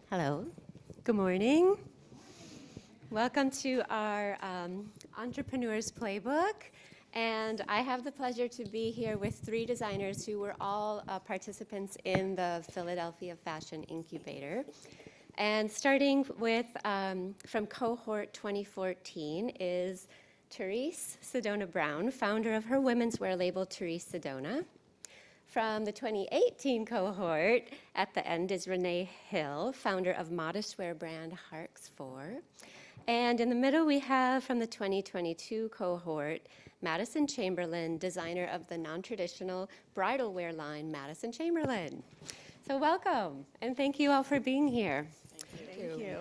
Hello, good morning. Welcome to our Entrepreneurs Playbook. And I have the pleasure to be here with 3 designers who were all participants in the Philadelphia Fashion Incubator. And starting with, from cohort 2014 is Therese Sedona Brown, founder of her women's wear label, Therese Sedona. From the 2018 cohort, at the end is Renee Hill, founder of modest wear brand Harks 4. And in the middle we have from the 2022 cohort, Madison Chamberlain, designer of the non-traditional bridal wear line, Madison Chamberlain. So welcome, and thank you all for being here. Thank you.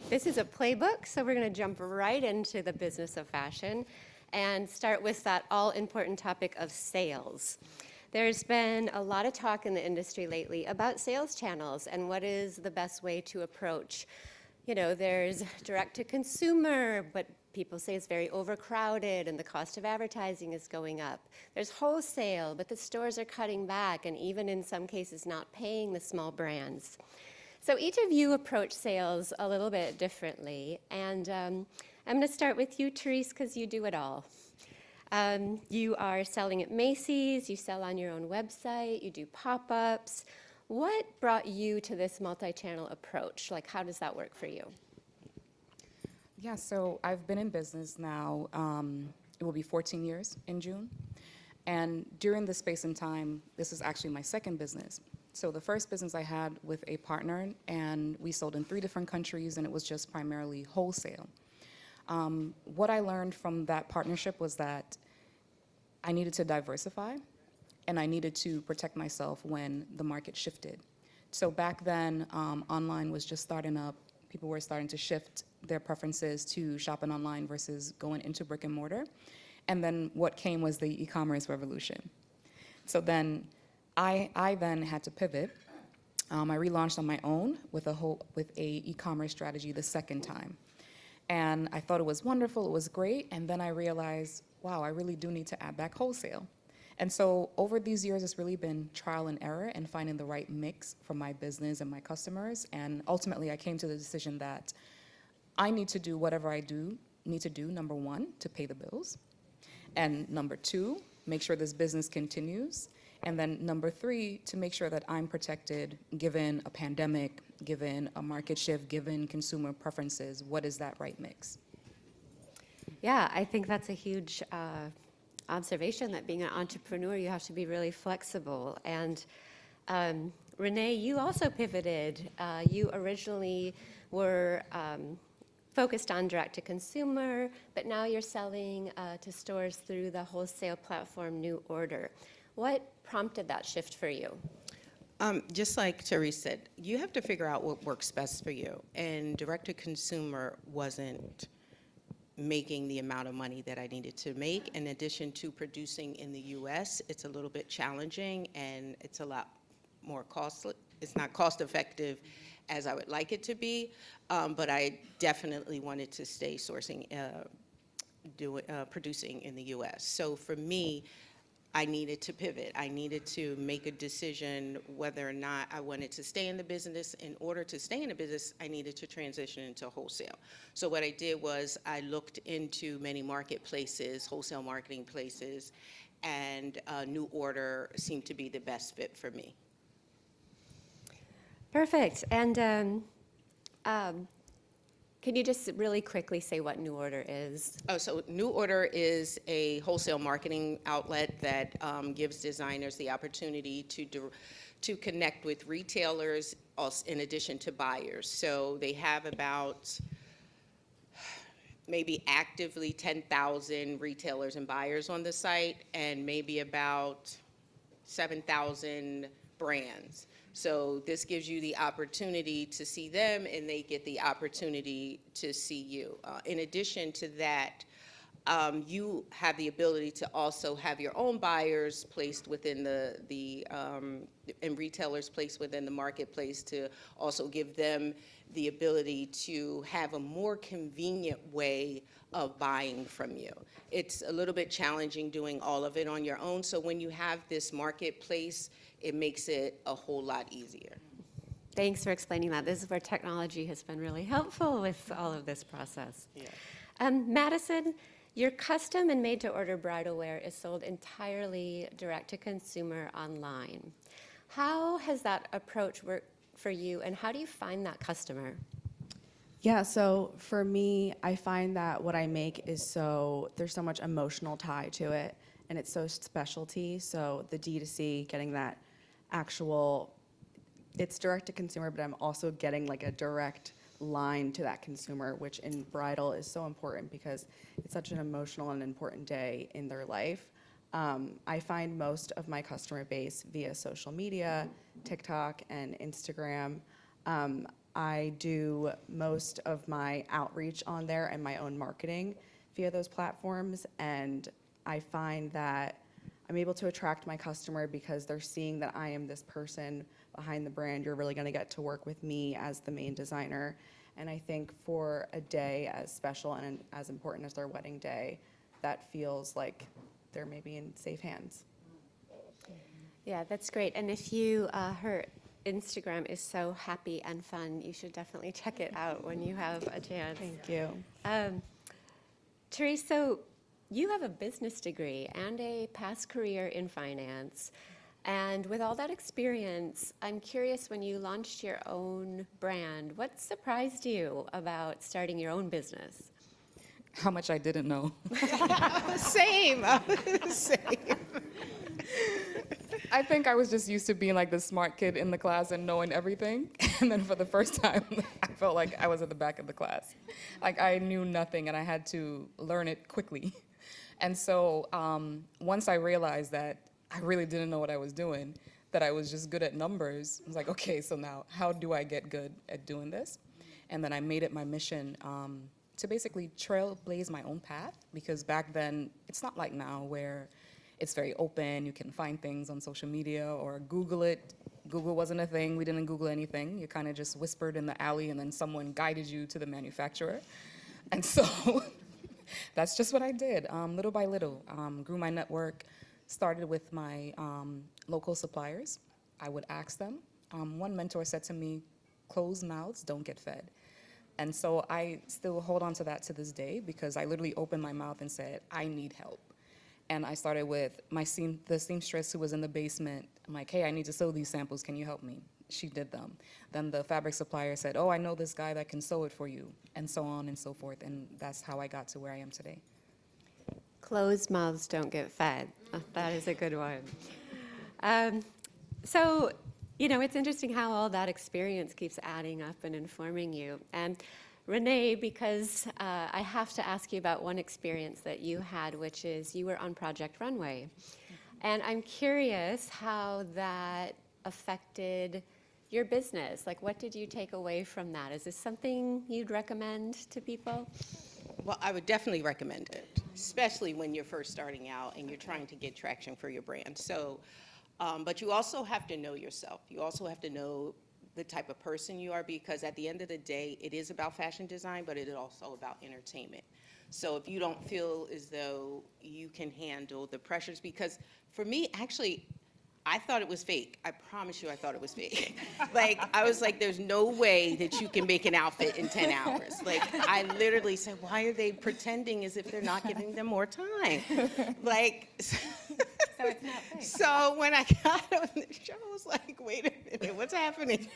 This is a playbook, so we're going to jump right into the business of fashion and start with that all-important topic of sales. There's been a lot of talk in the industry lately about sales channels and what is the best way to approach. You know, there's direct to consumer, but people say it's very overcrowded and the cost of advertising is going up. There's wholesale, but the stores are cutting back and even in some cases not paying the small brands. So each of you approach sales a little bit differently. And I'm going to start with you, Therese, because you do it all. You are selling at Macy's, you sell on your own website, you do pop-ups. What brought you to this multi-channel approach? Like, how does that work for you? Yeah, so I've been in business now, it will be 14 years in June. And during this space and time, this is actually my second business. So the first business I had with a partner, and we sold in 3 different countries, and it was just primarily wholesale. What I learned from that partnership was that I needed to diversify, and I needed to protect myself when the market shifted. So back then, online was just starting up. People were starting to shift their preferences to shopping online versus going into brick and mortar. And then what came was the e-commerce revolution. So then I then had to pivot. I relaunched on my own with a e-commerce strategy the second time. And I thought it was wonderful, it was great, and then I realized, wow, I really do need to add back wholesale. And so over these years, it's really been trial and error and finding the right mix for my business and my customers. And ultimately, I came to the decision that I need to do whatever I need to do, number 1, to pay the bills. And number 2, make sure this business continues. And then number 3, to make sure that I'm protected given a pandemic, given a market shift, given consumer preferences. What is that right mix? Yeah, I think that's a huge observation that being an entrepreneur, you have to be really flexible. And Renee, you also pivoted. You originally were focused on direct to consumer, but now you're selling to stores through the wholesale platform New Order. What prompted that shift for you? Just like Therese said, you have to figure out what works best for you. And direct-to-consumer wasn't making the amount of money that I needed to make. In addition to producing in the U.S., it's a little bit challenging and it's a lot more costly. It's not cost-effective as I would like it to be, but I definitely wanted to stay sourcing, producing in the U.S. So for me, I needed to pivot. I needed to make a decision whether or not I wanted to stay in the business. In order to stay in the business, I needed to transition into wholesale. So what I did was I looked into many marketplaces, wholesale marketing places, and New Order seemed to be the best fit for me. Perfect. And can you just really quickly say what New Order is? Oh, so New Order is a wholesale marketing outlet that gives designers the opportunity to connect with retailers in addition to buyers. So they have about maybe actively 10,000 retailers and buyers on the site and maybe about 7,000 brands. So this gives you the opportunity to see them and they get the opportunity to see you. In addition to that, you have the ability to also have your own buyers placed within and retailers placed within the marketplace to also give them the ability to have a more convenient way of buying from you. It's a little bit challenging doing all of it on your own, so when you have this marketplace, it makes it a whole lot easier. Thanks for explaining that. This is where technology has been really helpful with all of this process. Yeah. Madison, your custom and made-to-order bridal wear is sold entirely direct-to-consumer online. How has that approach worked for you, and how do you find that customer? Yeah, so for me, I find that what I make is there's so much emotional tie to it, and it's so specialty. So the D2C, getting that it's direct to consumer, but I'm also getting like a direct line to that consumer, which in bridal is so important because it's such an emotional and important day in their life. I find most of my customer base via social media, TikTok and Instagram. I do most of my outreach on there and my own marketing via those platforms, and I find that I'm able to attract my customer because they're seeing that I am this person behind the brand. You're really going to get to work with me as the main designer. And I think for a day as special and as important as their wedding day, that feels like they're maybe in safe hands. Yeah, that's great. And if her Instagram is so happy and fun, you should definitely check it out when you have a chance. Thank you. Therese, so you have a business degree and a past career in finance. And with all that experience, I'm curious, when you launched your own brand, what surprised you about starting your own business? How much I didn't know. Same. Same. I think I was just used to being like the smart kid in the class and knowing everything. And then for the first time, I felt like I was at the back of the class. Like I knew nothing and I had to learn it quickly. And so once I realized that I really didn't know what I was doing, that I was just good at numbers, I was like, okay, so now how do I get good at doing this? And then I made it my mission to basically trailblaze my own path, because back then, it's not like now where it's very open, you can find things on social media or Google it. Google wasn't a thing, we didn't Google anything. You kind of just whispered in the alley and then someone guided you to the manufacturer. And so that's just what I did, little by little. Grew my network, started with my local suppliers. I would ask them. One mentor said to me, closed mouths don't get fed. And so I still hold on to that to this day, because I literally opened my mouth and said, I need help. And I started with the seamstress who was in the basement. I'm like, hey, I need to sew these samples. Can you help me? She did them. Then the fabric supplier said, oh, I know this guy that can sew it for you, and so on and so forth. And that's how I got to where I am today. Closed mouths don't get fed. That is a good one. So, it's interesting how all that experience keeps adding up and informing you. And Renee, because I have to ask you about one experience that you had, which is you were on Project Runway. And I'm curious how that affected your business. Like, what did you take away from that? Is this something you'd recommend to people? Well, I would definitely recommend it, especially when you're first starting out and you're trying to get traction for your brand. So, but you also have to know yourself. You also have to know the type of person you are, because at the end of the day, it is about fashion design, but it is also about entertainment. So if you don't feel as though you can handle the pressures, because for me, actually, I thought it was fake. I promise you I thought it was fake. Like, I was like, there's no way that you can make an outfit in 10 hours. Like, I literally said, why are they pretending as if they're not giving them more time? Like, So it's not fake. so when I got on the show, I was like, wait a minute, what's happening?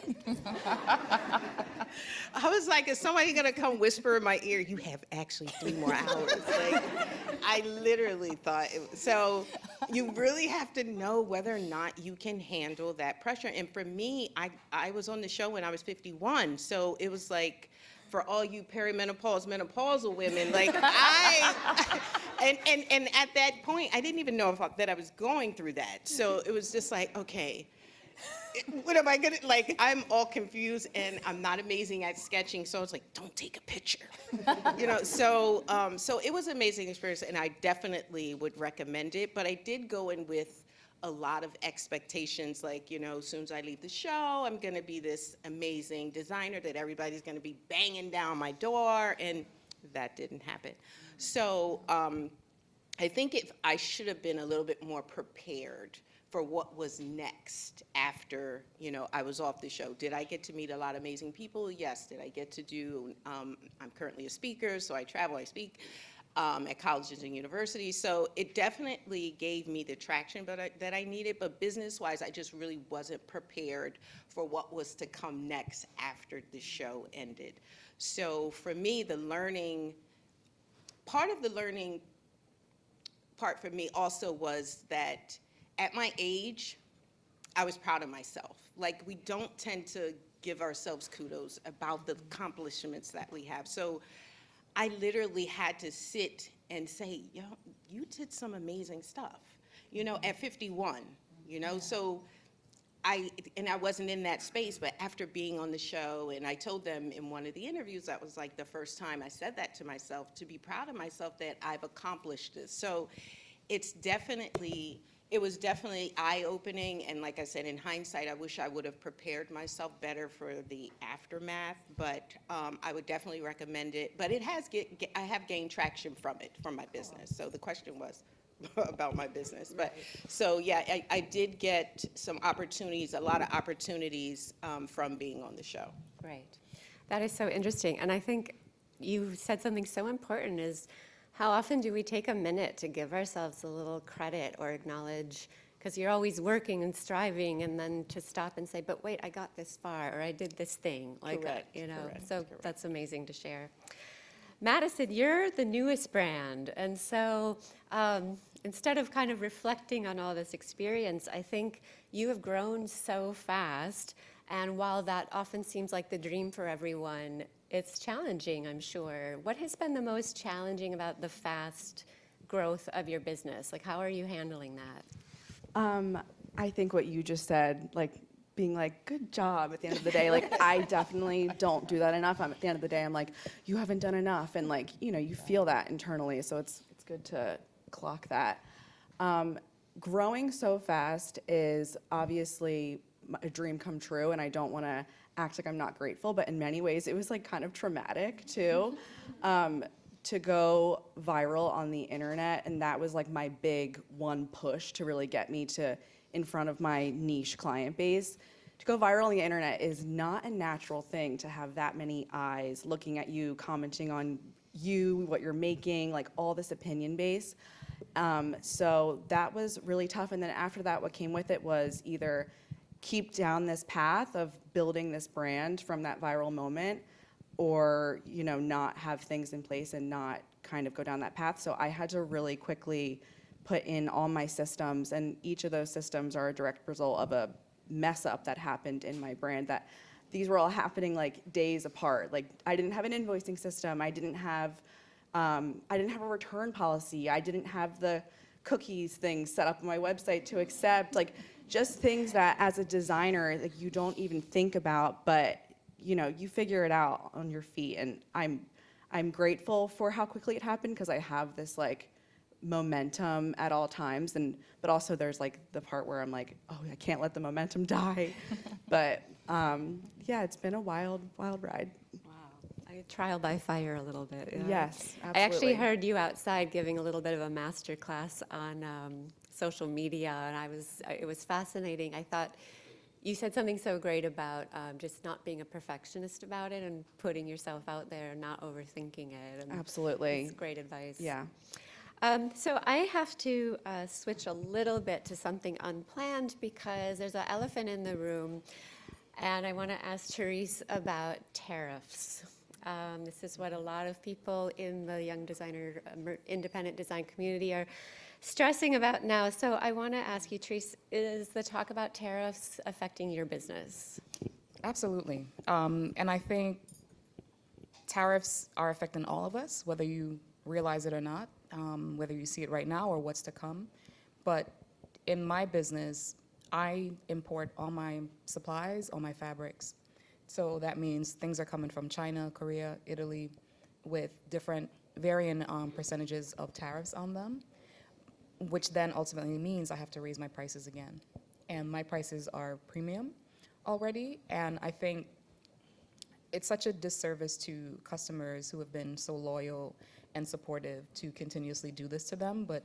I was like, is somebody gonna come whisper in my ear, you have actually 3 more hours? Like, I literally thought, so you really have to know whether or not you can handle that pressure. And for me, I was on the show when I was 51, so it was like, for all you menopausal women, like and at that point, I didn't even know that I was going through that. So it was just like, okay, what am I gonna, like, I'm all confused and I'm not amazing at sketching, so it's like, don't take a picture. So it was an amazing experience and I definitely would recommend it, but I did go in with a lot of expectations, like, as soon as I leave the show, I'm gonna be this amazing designer that everybody's gonna be banging down my door, and that didn't happen. So I think if I should have been a little bit more prepared for what was next after, I was off the show. Did I get to meet a lot of amazing people? Yes. Did I get to do, I'm currently a speaker, so I travel, I speak at colleges and universities. So it definitely gave me the traction that I needed, but business-wise, I just really wasn't prepared for what was to come next after the show ended. So for me, part of the learning part for me also was that at my age, I was proud of myself. Like, we don't tend to give ourselves kudos about the accomplishments that we have. So I literally had to sit and say, you did some amazing stuff, at 51, So I wasn't in that space, but after being on the show, and I told them in one of the interviews, that was like the first time I said that to myself, to be proud of myself that I've accomplished this. So it was definitely eye-opening, and like I said, in hindsight, I wish I would have prepared myself better for the aftermath, but I would definitely recommend it. But I have gained traction from my business. So the question was about my business. But so yeah, I did get some opportunities, a lot of opportunities from being on the show. Right. That is so interesting. And I think you said something so important is, how often do we take a minute to give ourselves a little credit or acknowledge, because you're always working and striving, and then to stop and say, but wait, I got this far, or I did this thing. Correct, So correct. that's amazing to share. Madison, you're the newest brand, and so instead of kind of reflecting on all this experience, I think you have grown so fast, and while that often seems like the dream for everyone, it's challenging, I'm sure. What has been the most challenging about the fast growth of your business? Like, how are you handling that? I think what you just said, like being like, good job at the end of the day. Like, I definitely don't do that enough. At the end of the day, I'm like, you haven't done enough. And like, you feel that internally. So it's good to clock that. Growing so fast is obviously a dream come true, and I don't want to act like I'm not grateful, but in many ways it was like kind of traumatic too, to go viral on the internet, and that was like my big one push to really get me in front of my niche client base. To go viral on the internet is not a natural thing, to have that many eyes looking at you, commenting on you, what you're making, like all this opinion base. So that was really tough, and then after that, what came with it was either keep down this path of building this brand from that viral moment, or not have things in place and not kind of go down that path. So I had to really quickly put in all my systems, and each of those systems are a direct result of a mess up that happened in my brand. That these were all happening like days apart. Like, I didn't have an invoicing system, I didn't have a return policy, I didn't have the cookies things set up on my website to accept, like just things that as a designer, like, you don't even think about, but you figure it out on your feet. And I'm grateful for how quickly it happened, because I have this like momentum at all times, but also there's like the part where I'm like, oh, I can't let the momentum die. But yeah, it's been a wild ride. Trial by fire a little bit. Yeah. Yes, absolutely. I actually heard you outside giving a little bit of a master class on social media, and it was fascinating. I thought you said something so great about just not being a perfectionist about it and putting yourself out there and not overthinking it. And Absolutely. it's great advice. Yeah. So I have to switch a little bit to something unplanned, because there's an elephant in the room, and I want to ask Therese about tariffs. This is what a lot of people in the young designer, independent design community are stressing about now. So I want to ask you, Therese, is the talk about tariffs affecting your business? Absolutely. And I think tariffs are affecting all of us, whether you realize it or not, whether you see it right now or what's to come. But in my business, I import all my supplies, all my fabrics. So that means things are coming from China, Korea, Italy, with different varying percentages of tariffs on them, which then ultimately means I have to raise my prices again. And my prices are premium already, and I think it's such a disservice to customers who have been so loyal and supportive to continuously do this to them, but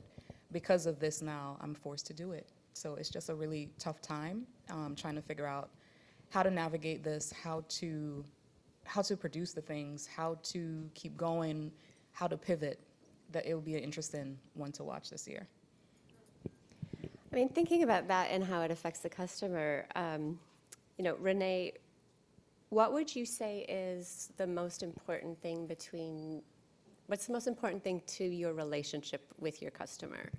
because of this now, I'm forced to do it. So it's just a really tough time trying to figure out how to navigate this, how to produce the things, how to keep going, how to pivot. That it will be an interesting one to watch this year. I mean, thinking about that and how it affects the customer, Renee, what would you say is the most important thing what's the most important thing to your relationship with your customer?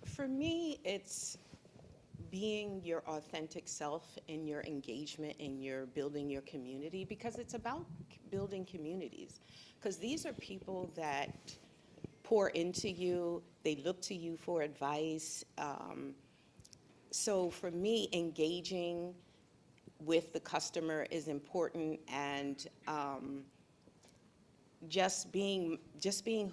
For me, it's being your authentic self in your engagement and your building your community, because it's about building communities. Because these are people that pour into you, they look to you for advice. So for me, engaging with the customer is important, and just being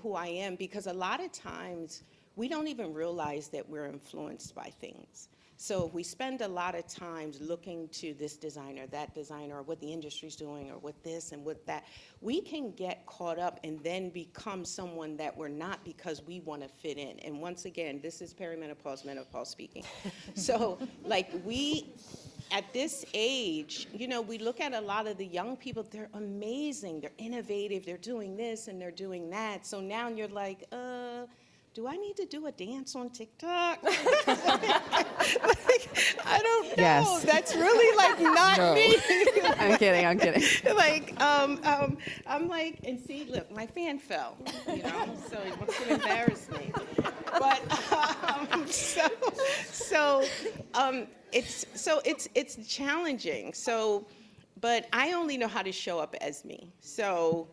who I am, because a lot of times we don't even realize that we're influenced by things. So if we spend a lot of times looking to this designer, that designer, or what the industry's doing, or what this and what that, we can get caught up and then become someone that we're not because we want to fit in. And once again, this is perimenopause, menopause speaking. So like at this age, we look at a lot of the young people, they're amazing, they're innovative, they're doing this and they're doing that. So now you're like, do I need to do a dance on TikTok? I don't know. Yes. That's really not me. I'm kidding. I'm like, and see, look, my fan fell, so it wants to embarrass me. But it's challenging. So, but I only know how to show up as me. So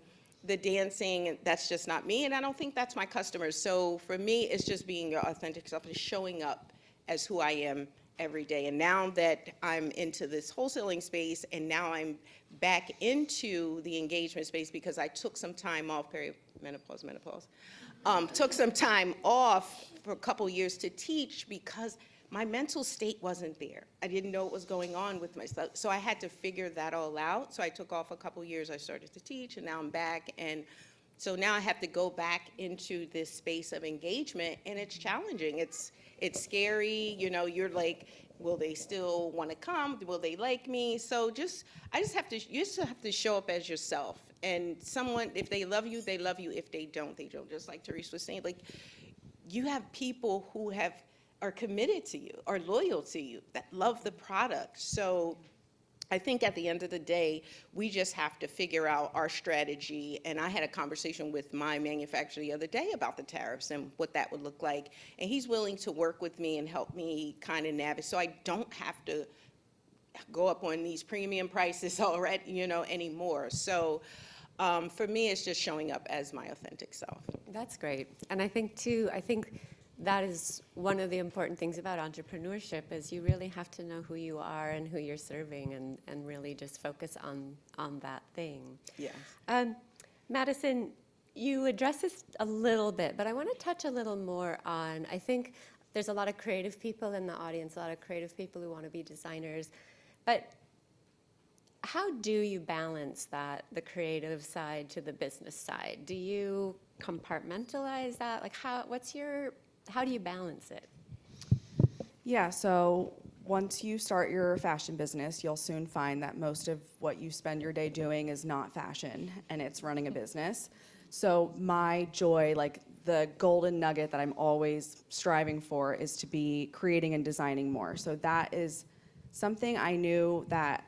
the dancing, that's just not me, and I don't think that's my customers. So for me, it's just being your authentic self, and showing up as who I am every day. And now that I'm into this wholesaling space, and now I'm back into the engagement space because I took some time off, menopause, took some time off for a couple years to teach because my mental state wasn't there. I didn't know what was going on with myself. So I had to figure that all out. So I took off a couple years, I started to teach, and now I'm back. And so now I have to go back into this space of engagement, and it's challenging. It's scary, you're like, will they still want to come? Will they like me? So you just have to show up as yourself. And someone, if they love you, they love you. If they don't, they don't. Just like Therese was saying, like, you have people who are committed to you, are loyal to you, that love the product. So I think at the end of the day, we just have to figure out our strategy. And I had a conversation with my manufacturer the other day about the tariffs and what that would look like. And he's willing to work with me and help me kind of navigate, so I don't have to go up on these premium prices already, anymore. So for me, it's just showing up as my authentic self. That's great. And I think that is one of the important things about entrepreneurship, is you really have to know who you are and who you're serving, and really just focus on that thing. Yes. Madison, you addressed this a little bit, but I want to touch a little more on, I think there's a lot of creative people in the audience, a lot of creative people who want to be designers, but how do you balance the creative side to the business side? Do you compartmentalize that? Like, how do you balance it? Yeah, so once you start your fashion business, you'll soon find that most of what you spend your day doing is not fashion, and it's running a business. So my joy, like the golden nugget that I'm always striving for, is to be creating and designing more. So that is something I knew that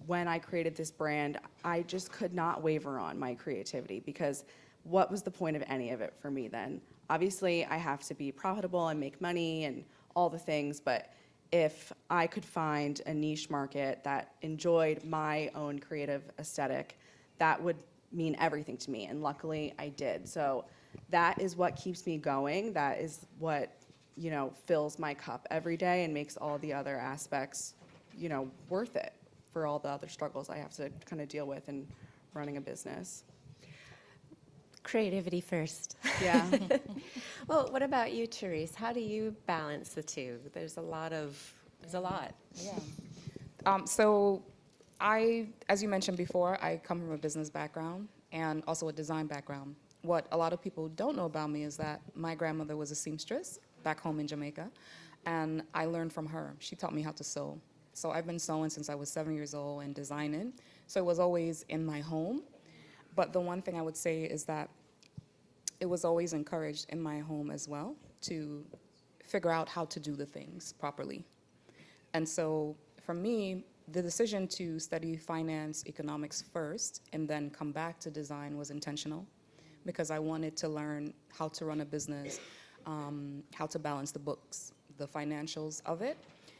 when I created this brand, I just could not waver on my creativity, because what was the point of any of it for me then? Obviously, I have to be profitable and make money and all the things, but if I could find a niche market that enjoyed my own creative aesthetic, that would mean everything to me, and luckily I did. So that is what keeps me going. That is what fills my cup every day and makes all the other aspects, worth it for all the other struggles I have to kind of deal with in running a business. Creativity first. Yeah. Well, what about you, Therese? How do you balance the two? There's a lot. Yeah. So as you mentioned before, I come from a business background and also a design background. What a lot of people don't know about me is that my grandmother was a seamstress back home in Jamaica, and I learned from her. She taught me how to sew. So I've been sewing since I was 7 years old and designing. So it was always in my home. But the one thing I would say is that it was always encouraged in my home as well to figure out how to do the things properly. And so for me, the decision to study finance, economics first, and then come back to design was intentional because I wanted to learn how to run a business, how to balance the books, the financials of it.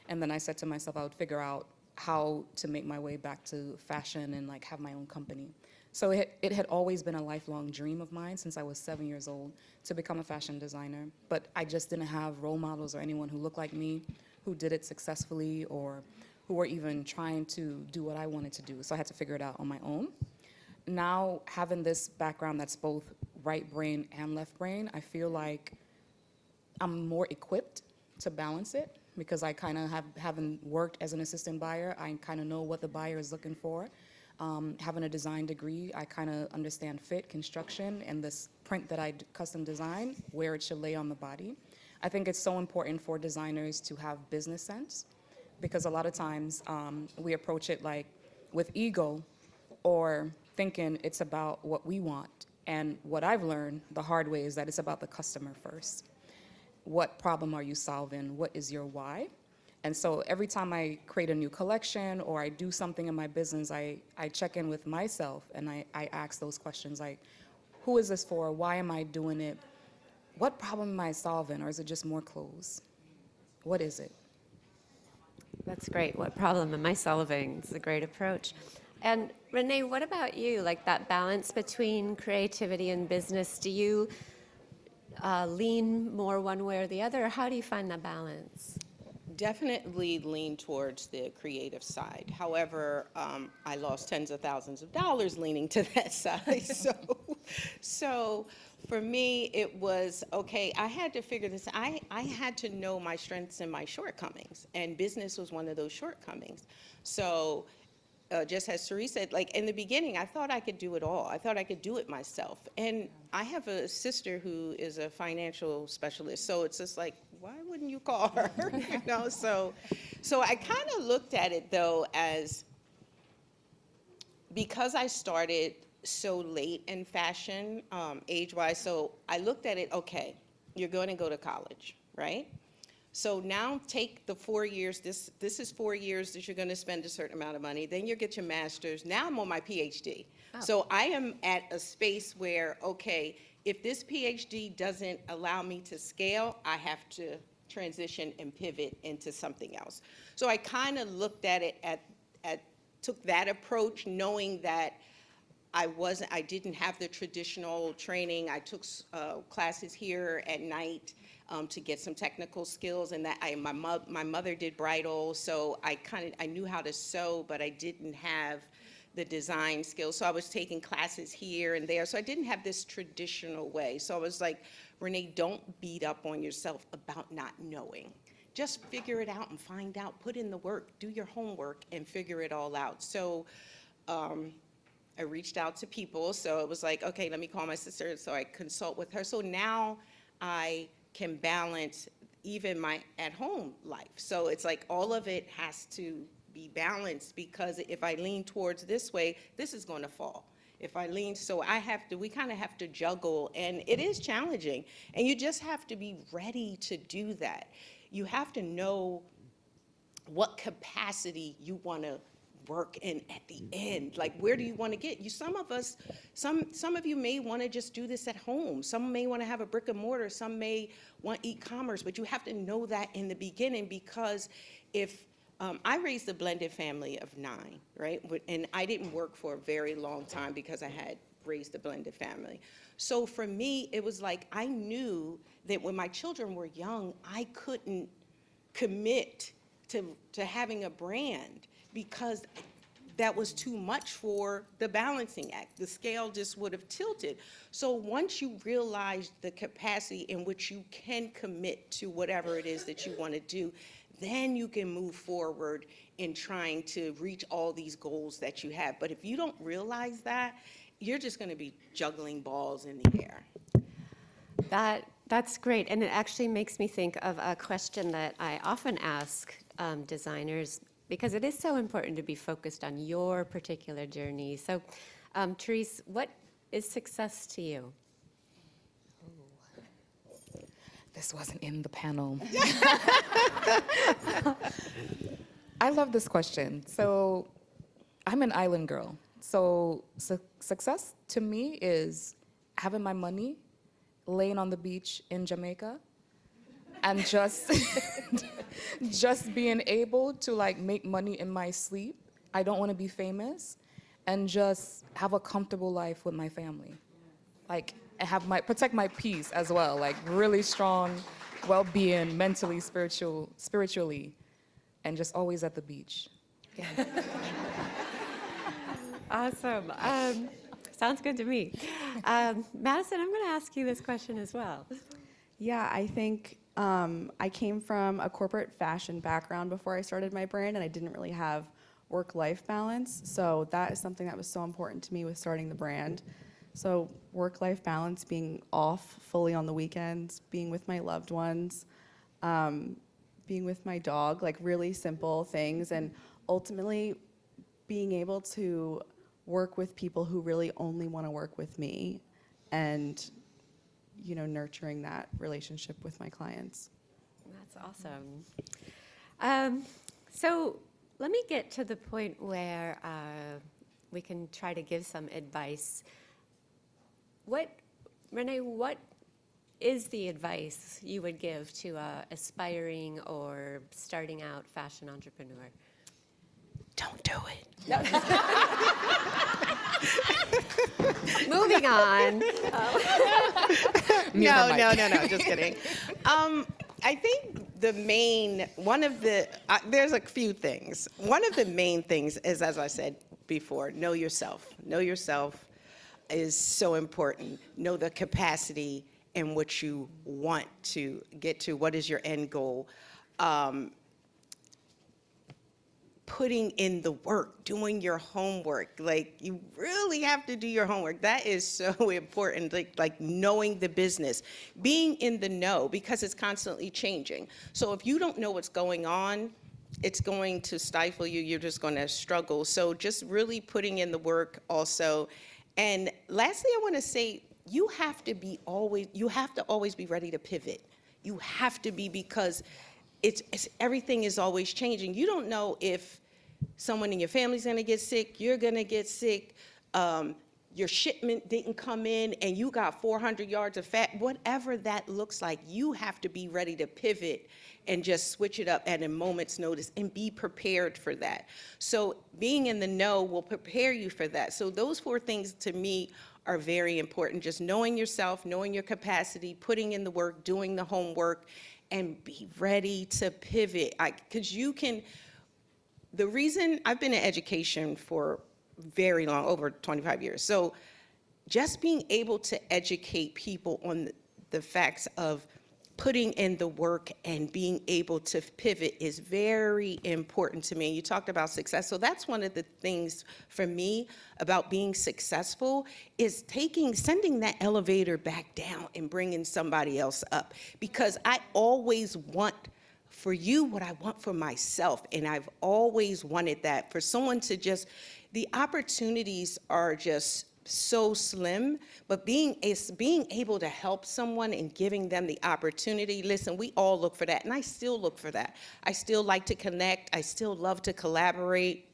And then I said to myself I would figure out how to make my way back to fashion and like have my own company. So it had always been a lifelong dream of mine since I was 7 years old to become a fashion designer. But I just didn't have role models or anyone who looked like me, who did it successfully or who were even trying to do what I wanted to do. So I had to figure it out on my own. Now, having this background that's both right brain and left brain, I feel like I'm more equipped to balance it because I kind of having worked as an assistant buyer, I kind of know what the buyer is looking for. Having a design degree, I kind of understand fit, construction, and this print that I custom design, where it should lay on the body. I think it's so important for designers to have business sense because a lot of times we approach it like with ego or thinking it's about what we want. And what I've learned the hard way is that it's about the customer first. What problem are you solving? What is your why? And so every time I create a new collection or I do something in my business, I check in with myself and I ask those questions like, who is this for? Why am I doing it? What problem am I solving? Or is it just more clothes? What is it? That's great. What problem am I solving? It's a great approach. And Renee, what about you? Like that balance between creativity and business, do you lean more one way or the other? Or how do you find that balance? Definitely lean towards the creative side. However, I lost tens of thousands of dollars leaning to that side. So for me, it was, okay, I had to figure this. I had to know my strengths and my shortcomings, and business was one of those shortcomings. So just as Therese said, like in the beginning, I thought I could do it all. I thought I could do it myself. And I have a sister who is a financial specialist, so it's just like, why wouldn't you call her? So I kind of looked at it though as, because I started so late in fashion, age-wise, so I looked at it, okay, you're going to go to college, right? So now take the 4 years, this is 4 years that you're going to spend a certain amount of money, then you get your master's. Now I'm on my PhD. Oh. So I am at a space where, okay, if this PhD doesn't allow me to scale, I have to transition and pivot into something else. So I kind of looked at it took that approach, knowing that I didn't have the traditional training. I took classes here at night to get some technical skills, and that my mother did bridal, so I knew how to sew, but I didn't have the design skills. So I was taking classes here and there. So I didn't have this traditional way. So I was like, Renee, don't beat up on yourself about not knowing. Just figure it out and find out, put in the work, do your homework and figure it all out. So I reached out to people. So it was like, okay, let me call my sister. So I consult with her. So now I can balance even my at-home life. So it's like all of it has to be balanced, because if I lean towards this way, this is going to fall. If I lean, so we kind of have to juggle, and it is challenging, and you just have to be ready to do that. You have to know what capacity you want to work in at the end. Like, where do you want to get? Some of you may want to just do this at home. Some may want to have a brick and mortar. Some may want e-commerce, but you have to know that in the beginning, because if I raised a blended family of 9, right? And I didn't work for a very long time because I had raised a blended family. So for me, it was like I knew that when my children were young, I couldn't commit to having a brand because that was too much for the balancing act. The scale just would have tilted. So once you realize the capacity in which you can commit to whatever it is that you want to do, then you can move forward in trying to reach all these goals that you have. But if you don't realize that, you're just going to be juggling balls in the air. That's great, and it actually makes me think of a question that I often ask designers, because it is so important to be focused on your particular journey. So, Therese, what is success to you? This wasn't in the panel. I love this question. So I'm an island girl. So success to me is having my money, laying on the beach in Jamaica, and just just being able to like make money in my sleep. I don't want to be famous, and just have a comfortable life with my family. Like protect my peace as well, like really strong well-being, mentally, spiritually, and just always at the beach. Yeah. Awesome. Sounds good to me. Madison, I'm going to ask you this question as well. Yeah, I think I came from a corporate fashion background before I started my brand, and I didn't really have work-life balance. So that is something that was so important to me with starting the brand. So work-life balance, being off fully on the weekends, being with my loved ones, being with my dog, like really simple things, and ultimately being able to work with people who really only want to work with me, and nurturing that relationship with my clients. That's awesome. So let me get to the point where we can try to give some advice. Renee, what is the advice you would give to an aspiring or starting out fashion entrepreneur? Don't do it. Moving on. No, just kidding. I think there's a few things. One of the main things is, as I said before, know yourself. Know yourself is so important. Know the capacity in which you want to get to. What is your end goal? Putting in the work, doing your homework. Like, you really have to do your homework. That is so important, like knowing the business, being in the know, because it's constantly changing. So if you don't know what's going on, it's going to stifle you. You're just going to struggle. So just really putting in the work also. And lastly, I want to say, you have to always be ready to pivot. You have to be, because everything is always changing. You don't know if someone in your family's going to get sick, you're going to get sick, your shipment didn't come in and you got 400 yards of fat. Whatever that looks like, you have to be ready to pivot and just switch it up at a moment's notice and be prepared for that. So being in the know will prepare you for that. So those 4 things to me are very important. Just knowing yourself, knowing your capacity, putting in the work, doing the homework, and be ready to pivot. Because the reason I've been in education for very long, over 25 years. So just being able to educate people on the facts of putting in the work and being able to pivot is very important to me. You talked about success. So that's one of the things for me about being successful is sending that elevator back down and bringing somebody else up. Because I always want for you what I want for myself. And I've always wanted that for someone to the opportunities are just so slim, but being able to help someone and giving them the opportunity. Listen, we all look for that, and I still look for that. I still like to connect. I still love to collaborate.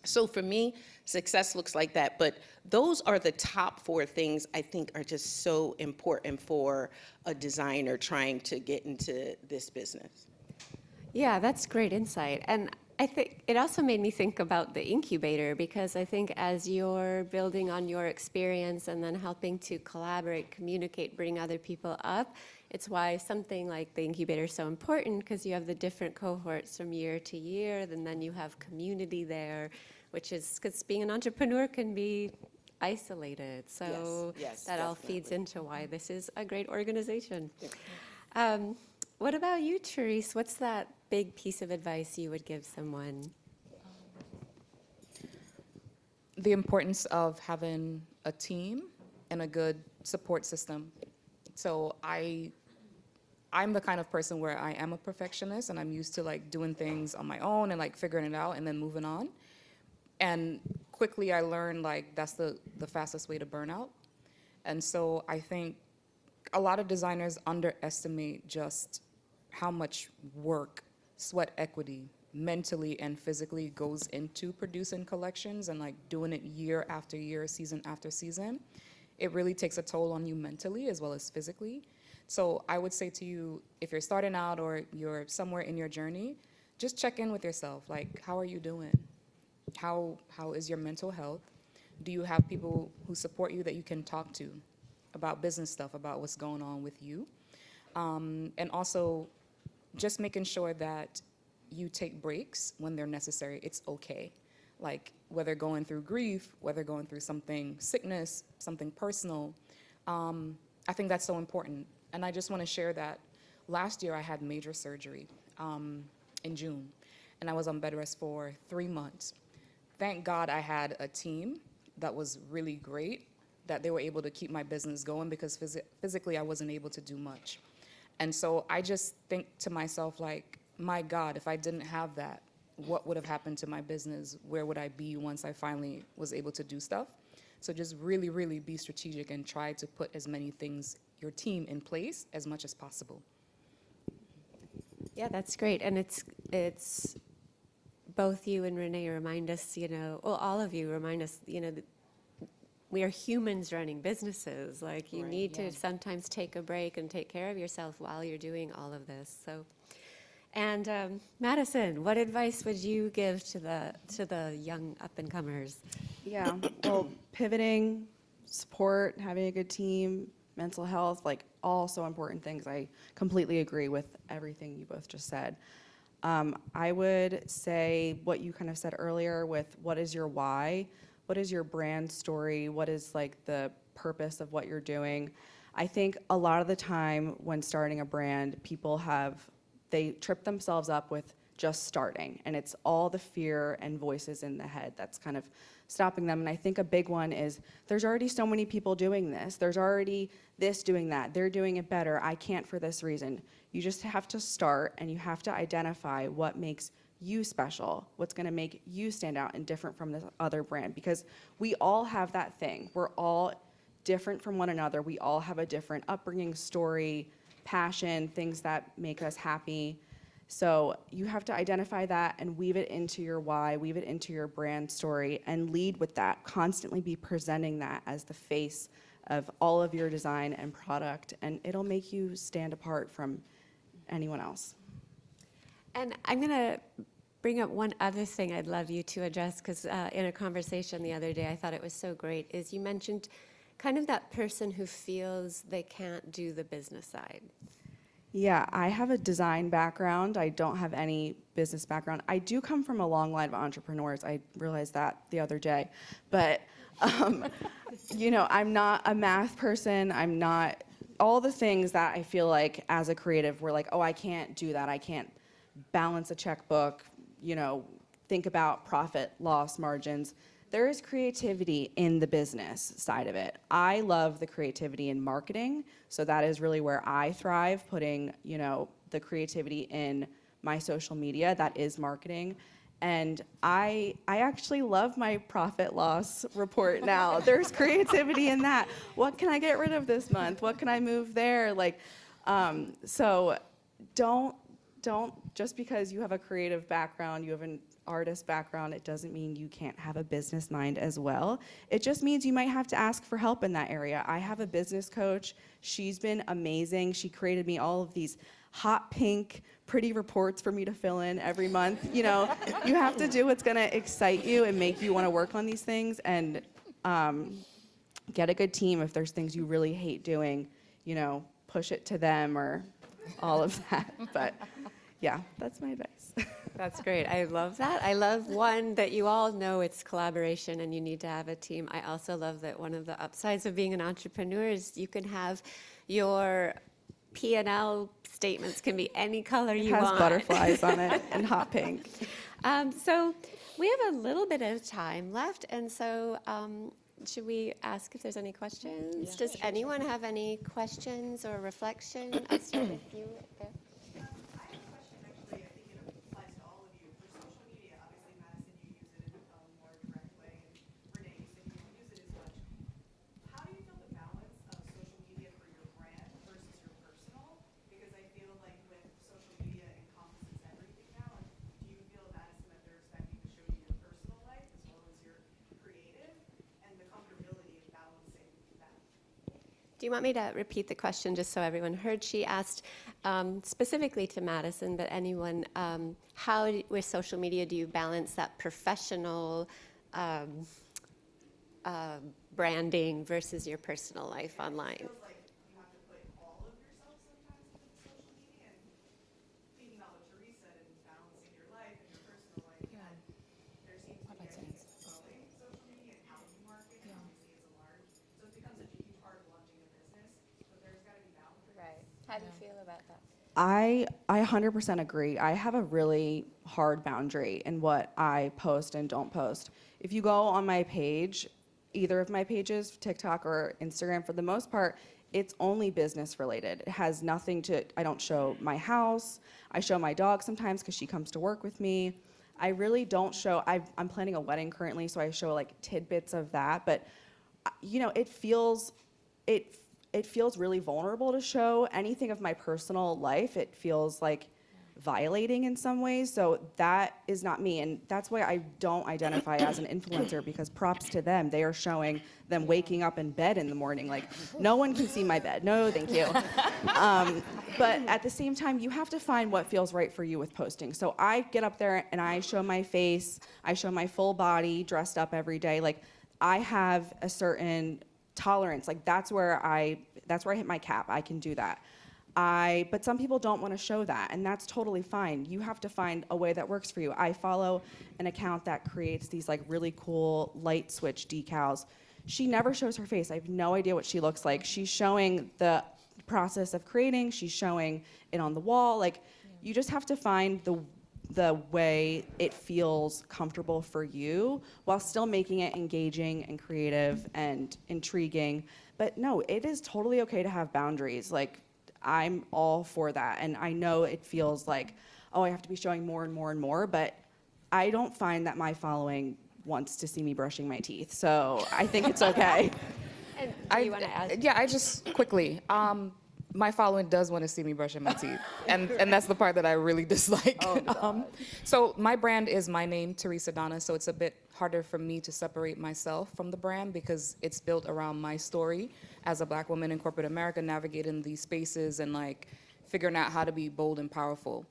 So for me, success looks like that. But those are the top 4 things I think are just so important for a designer trying to get into this business. Yeah, that's great insight. And I think it also made me think about the incubator, because I think as you're building on your experience and then helping to collaborate, communicate, bring other people up, it's why something like the incubator is so important, because you have the different cohorts from year to year, and then you have community there, which is, because being an entrepreneur can be isolated. So yes, that all feeds definitely. into why this is a great organization. What about you, Therese? What's that big piece of advice you would give someone? The importance of having a team and a good support system. So I'm the kind of person where I am a perfectionist, and I'm used to like doing things on my own and like figuring it out and then moving on. And quickly I learned like that's the fastest way to burnout. And so I think a lot of designers underestimate just how much work, sweat equity, mentally and physically goes into producing collections and like doing it year after year, season after season. It really takes a toll on you mentally as well as physically. So I would say to you, if you're starting out or you're somewhere in your journey, just check in with yourself. Like, how are you doing? How is your mental health? Do you have people who support you that you can talk to about business stuff, about what's going on with you? And also just making sure that you take breaks when they're necessary. It's okay. Like whether going through grief, whether going through something, sickness, something personal, I think that's so important. And I just want to share that last year I had major surgery in June, and I was on bed rest for 3 months. Thank God I had a team that was really great, that they were able to keep my business going because physically I wasn't able to do much. And so I just think to myself, like, my God, if I didn't have that, what would have happened to my business? Where would I be once I finally was able to do stuff? So just really, really be strategic and try to put as many things, your team, in place as much as possible. Yeah, that's great. And it's both you and Renee remind us, well, all of you remind us, that we are humans running businesses. Like, you need to sometimes take a break and take care of yourself while you're doing all of this. So, and Madison, what advice would you give to the young up-and-comers? Yeah, well, pivoting, support, having a good team, mental health, like all so important things. I completely agree with everything you both just said. I would say what you kind of said earlier with what is your why? What is your brand story? What is like the purpose of what you're doing? I think a lot of the time when starting a brand, people they trip themselves up with just starting, and it's all the fear and voices in the head that's kind of stopping them. And I think a big one is there's already so many people doing this. There's already this doing that. They're doing it better. I can't for this reason. You just have to start, and you have to identify what makes you special, what's going to make you stand out and different from this other brand, because we all have that thing. We're all different from one another. We all have a different upbringing, story, passion, things that make us happy. So you have to identify that and weave it into your why, weave it into your brand story, and lead with that. Constantly be presenting that as the face of all of your design and product, and it'll make you stand apart from anyone else. And I'm going to bring up one other thing I'd love you to address, because in a conversation the other day, I thought it was so great, is you mentioned kind of that person who feels they can't do the business side. Yeah, I have a design background. I don't have any business background. I do come from a long line of entrepreneurs. I realized that the other day. But, I'm not a math person. I'm not all the things that I feel like as a creative, we're like, oh, I can't do that. I can't balance a checkbook, think about profit, loss margins. There is creativity in the business side of it. I love the creativity in marketing, so that is really where I thrive, putting, the creativity in my social media. That is marketing. And I actually love my profit loss report now. There's creativity in that. What can I get rid of this month? What can I move there? So don't just because you have a creative background, you have an artist background, it doesn't mean you can't have a business mind as well. It just means you might have to ask for help in that area. I have a business coach. She's been amazing. She created me all of these hot pink pretty reports for me to fill in every month. You have to do what's going to excite you and make you want to work on these things, and get a good team. If there's things you really hate doing, put push it to them or all of that. But yeah, that's my advice. That's great. I love that. I love, one, that you all know it's collaboration and you need to have a team. I also love that one of the upsides of being an entrepreneur is you can have your P&L statements can be any color It you has want. butterflies on it and hot pink. So we have a little bit of time left, and so should we ask if there's any questions? Does anyone have any questions or reflection? I'll start with you there. I have a question, actually. I think it applies to all of you. For social media, obviously, Madison, you use it in a more direct way, and Renee, you said you don't use it as much. How do you feel the balance of social media for your brand versus your personal? Because I feel like with social media encompasses everything now. And do you feel, Madison, that they're expecting to show you your personal life as well as your creative, and the comfortability of balancing that? Do you want me to repeat the question just so everyone heard? She asked specifically to Madison, but anyone, with social media, do you balance that professional branding versus your personal life online? Feels like you have to put all of yourself sometimes into the social media, and thinking about what Teresa said and balancing your life and your personal life. That there seems to be growing social media and how you market, and obviously it's a large, so it becomes such a huge part of launching a business. But there's got to be balance. Right. How do you feel about that? I 100% agree. I have a really hard boundary in what I post and don't post. If you go on my page, either of my pages, TikTok or Instagram, for the most part, it's only business related. It has nothing to, I don't show my house. I show my dog sometimes because she comes to work with me. I really don't show, I'm planning a wedding currently, so I show like tidbits of that. But, you know, it feels really vulnerable to show anything of my personal life. It feels like violating in some ways. So that is not me. And that's why I don't identify as an influencer, because props to them. They are showing them waking up in bed in the morning. Like, no one can see my bed. No, thank you. But at the same time, you have to find what feels right for you with posting. So I get up there and I show my face. I show my full body dressed up every day. Like, I have a certain tolerance. Like, that's where I hit my cap. I can do that. But some people don't want to show that, and that's totally fine. You have to find a way that works for you. I follow an account that creates these like really cool light switch decals. She never shows her face. I have no idea what she looks like. She's showing the process of creating. She's showing it on the wall. Like, you just have to find the way it feels comfortable for you while still making it engaging and creative and intriguing. But no, it is totally okay to have boundaries. Like, I'm all for that. And I know it feels like, oh, I have to be showing more and more and more, but I don't find that my following wants to see me brushing my teeth. So I think it's okay. And do you want to add? Yeah, I just quickly. My following does want to see me brushing my teeth, and that's the part that I really dislike. So my brand is my name, Teresa Donna, so it's a bit harder for me to separate myself from the brand because it's built around my story as a Black woman in corporate America, navigating these spaces and like figuring out how to be bold and powerful.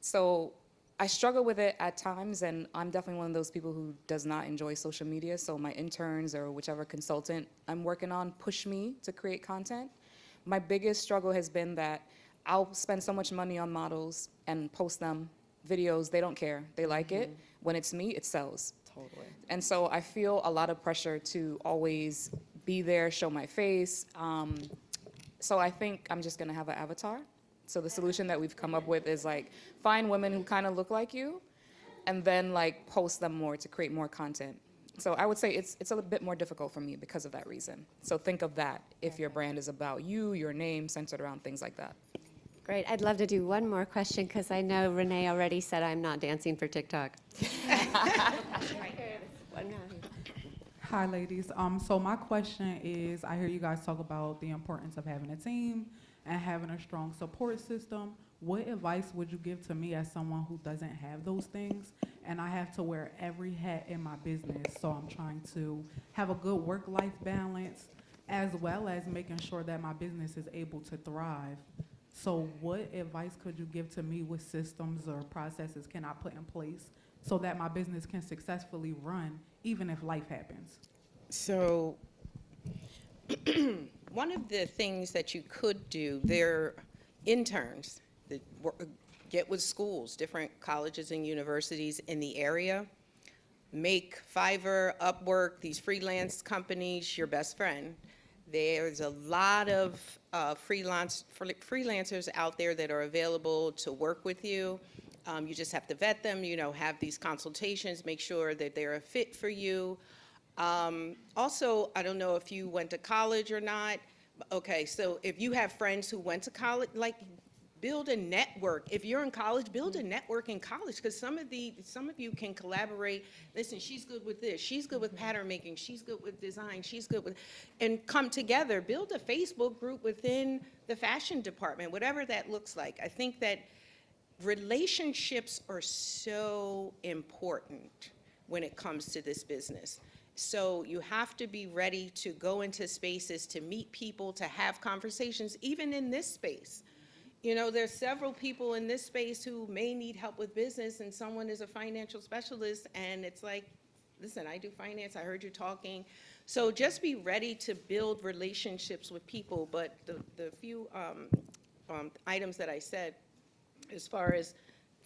So I struggle with it at times, and I'm definitely one of those people who does not enjoy social media, so my interns or whichever consultant I'm working on push me to create content. My biggest struggle has been that I'll spend so much money on models and post them videos. They don't care. They like it. When it's me, it sells. Totally. And so I feel a lot of pressure to always be there, show my face. So I think I'm just going to have an avatar. So the solution that we've come up with is like find women who kind of look like you and then like post them more to create more content. So I would say it's a little bit more difficult for me because of that reason. So think of that if your brand is about you, your name, centered around things like that. Great. I'd love to do one more question because I know Renee already said I'm not dancing for TikTok. Hi, ladies. So my question is, I hear you guys talk about the importance of having a team and having a strong support system. What advice would you give to me as someone who doesn't have those things? And I have to wear every hat in my business, so I'm trying to have a good work-life balance as well as making sure that my business is able to thrive. So what advice could you give to me? What systems or processes can I put in place so that my business can successfully run even if life happens? So One of the things that you could do, they're interns that get with schools, different colleges and universities in the area. Make Fiverr, Upwork, these freelance companies your best friend. There's a lot of freelancers out there that are available to work with you. You just have to vet them, have these consultations, make sure that they're a fit for you. Also, I don't know if you went to college or not. Okay, so if you have friends who went to college, like, build a network. If you're in college, build a network in college, because some of you can collaborate. Listen, she's good with this. She's good with pattern making. She's good with design. She's good with, and come together. Build a Facebook group within the fashion department, whatever that looks like. I think that relationships are so important when it comes to this business. So you have to be ready to go into spaces, to meet people, to have conversations, even in this space. There's several people in this space who may need help with business, and someone is a financial specialist, and it's like, listen, I do finance, I heard you talking. So just be ready to build relationships with people. But the few items that I said, as far as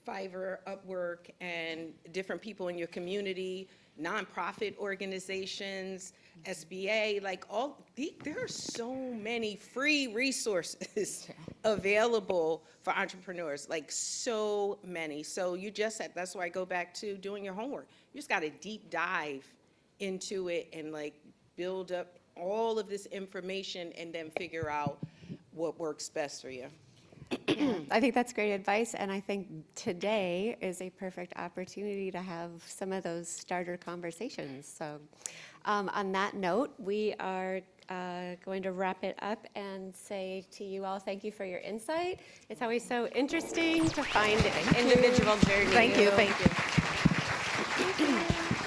Fiverr, Upwork, and different people in your community, nonprofit organizations, SBA, there are so many free resources available for entrepreneurs, so many. So that's why I go back to doing your homework. You just got to deep dive into it and build up all of this information and then figure out what works best for you. Yeah, I think that's great advice, and I think today is a perfect opportunity to have some of those starter conversations. So on that note, we are going to wrap it up and say to you all, thank you for your insight. It's always so interesting to find individual journeys. Thank you. Thank you.